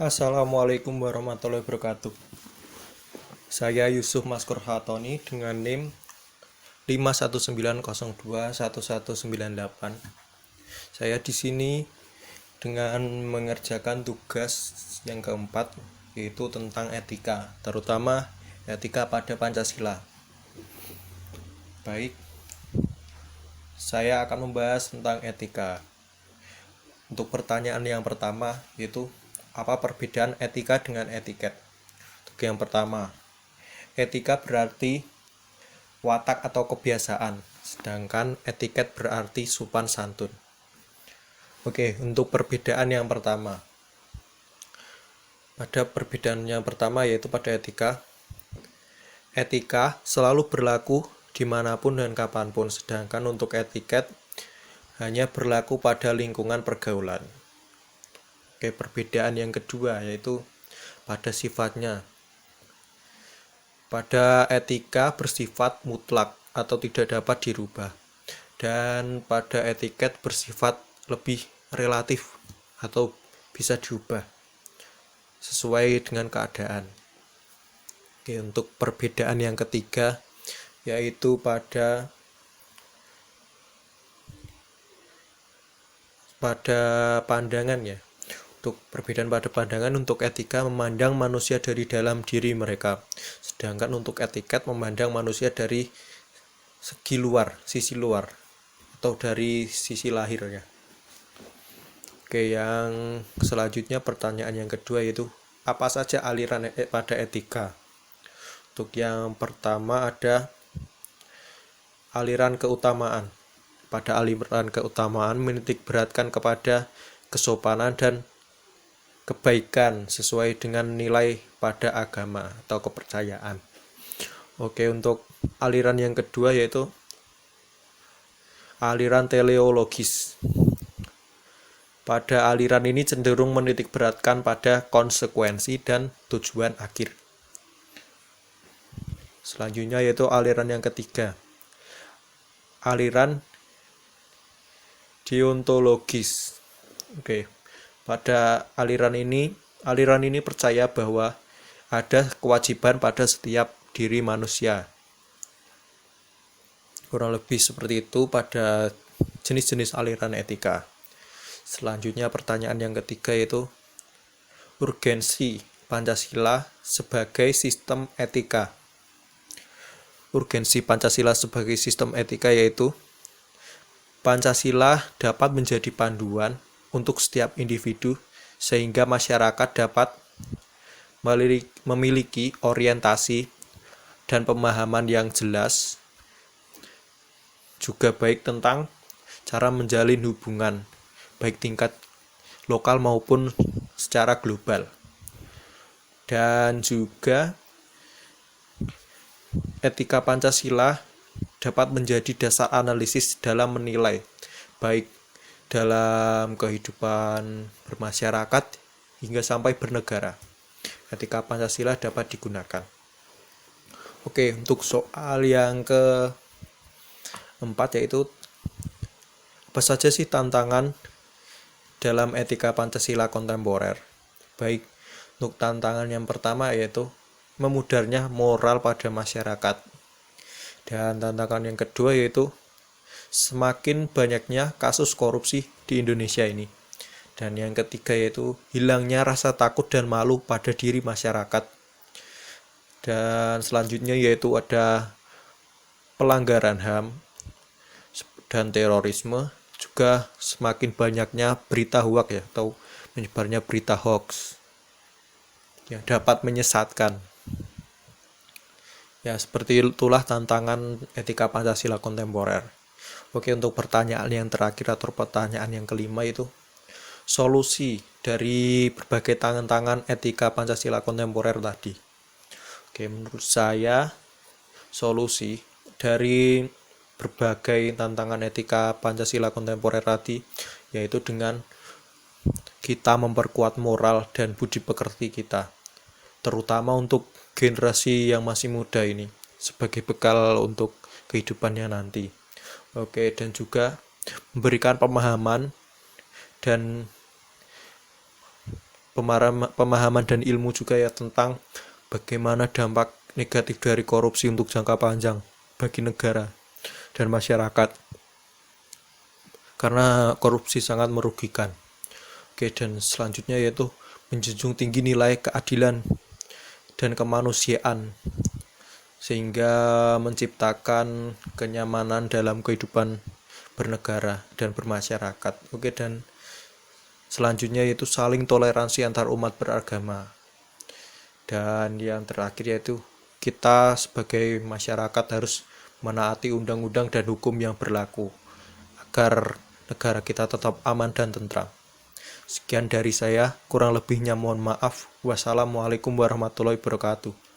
Assalamualaikum warahmatullahi wabarakatuh. Saya Yusuf Maskur Hatoni dengan NIM 519021198. Saya di sini dengan mengerjakan tugas yang keempat, yaitu tentang etika, terutama etika pada Pancasila. Baik, saya akan membahas tentang etika. Untuk pertanyaan yang pertama, yaitu apa perbedaan etika dengan etiket? Untuk yang pertama, etika berarti watak atau kebiasaan, sedangkan etiket berarti sopan santun. Oke, untuk perbedaan yang pertama. Pada perbedaan yang pertama yaitu pada etika. Etika selalu berlaku dimanapun dan kapanpun, sedangkan untuk etiket hanya berlaku pada lingkungan pergaulan. Oke, perbedaan yang kedua yaitu pada sifatnya. Pada etika bersifat mutlak atau tidak dapat dirubah, dan pada etiket bersifat lebih relatif atau bisa diubah sesuai dengan keadaan. Oke, untuk perbedaan yang ketiga yaitu pada pandangan ya. Untuk perbedaan pada pandangan, untuk etika memandang manusia dari dalam diri mereka, sedangkan untuk etiket memandang manusia dari segi luar, sisi luar, atau dari sisi lahir ya. Oke, yang selanjutnya pertanyaan yang kedua yaitu apa saja aliran pada etika. Untuk yang pertama ada aliran keutamaan. Pada aliran keutamaan menitik beratkan kepada kesopanan dan kebaikan sesuai dengan nilai pada agama atau kepercayaan. Oke, untuk aliran yang kedua yaitu aliran teleologis. Pada aliran ini cenderung menitik beratkan pada konsekuensi dan tujuan akhir. Selanjutnya yaitu aliran yang ketiga, aliran deontologis. Oke, pada aliran ini percaya bahwa ada kewajiban pada setiap diri manusia. Kurang lebih seperti itu pada jenis-jenis aliran etika. Selanjutnya pertanyaan yang ketiga yaitu urgensi Pancasila sebagai sistem etika. Urgensi Pancasila sebagai sistem etika yaitu Pancasila dapat menjadi panduan untuk setiap individu sehingga masyarakat dapat memiliki orientasi dan pemahaman yang jelas, juga baik tentang cara menjalin hubungan baik tingkat lokal maupun secara global, dan juga etika Pancasila dapat menjadi dasar analisis dalam menilai baik dalam kehidupan bermasyarakat hingga sampai bernegara. Etika Pancasila dapat digunakan. Oke, untuk soal yang keempat yaitu apa saja sih tantangan dalam etika Pancasila kontemporer. Baik, untuk tantangan yang pertama yaitu memudarnya moral pada masyarakat. Dan tantangan yang kedua yaitu semakin banyaknya kasus korupsi di Indonesia ini. Dan yang ketiga yaitu hilangnya rasa takut dan malu pada diri masyarakat. Dan selanjutnya yaitu ada pelanggaran HAM dan terorisme, juga semakin banyaknya berita hoax ya, atau menyebarnya berita hoax yang dapat menyesatkan. Ya, seperti itulah tantangan etika Pancasila kontemporer. Oke, untuk pertanyaan yang terakhir atau pertanyaan yang kelima itu solusi dari berbagai tantangan etika Pancasila kontemporer tadi. Oke, menurut saya solusi dari berbagai tantangan etika Pancasila kontemporer tadi yaitu dengan kita memperkuat moral dan budi pekerti kita, terutama untuk generasi yang masih muda ini sebagai bekal untuk kehidupannya nanti. Oke, dan juga memberikan pemahaman dan pemahaman dan ilmu juga ya tentang bagaimana dampak negatif dari korupsi untuk jangka panjang bagi negara dan masyarakat, karena korupsi sangat merugikan. Oke, dan selanjutnya yaitu menjunjung tinggi nilai keadilan dan kemanusiaan sehingga menciptakan kenyamanan dalam kehidupan bernegara dan bermasyarakat. Oke, dan selanjutnya yaitu saling toleransi antar umat beragama. Dan yang terakhir yaitu kita sebagai masyarakat harus menaati undang-undang dan hukum yang berlaku agar negara kita tetap aman dan tentram. Sekian dari saya, kurang lebihnya mohon maaf. Wassalamualaikum warahmatullahi wabarakatuh.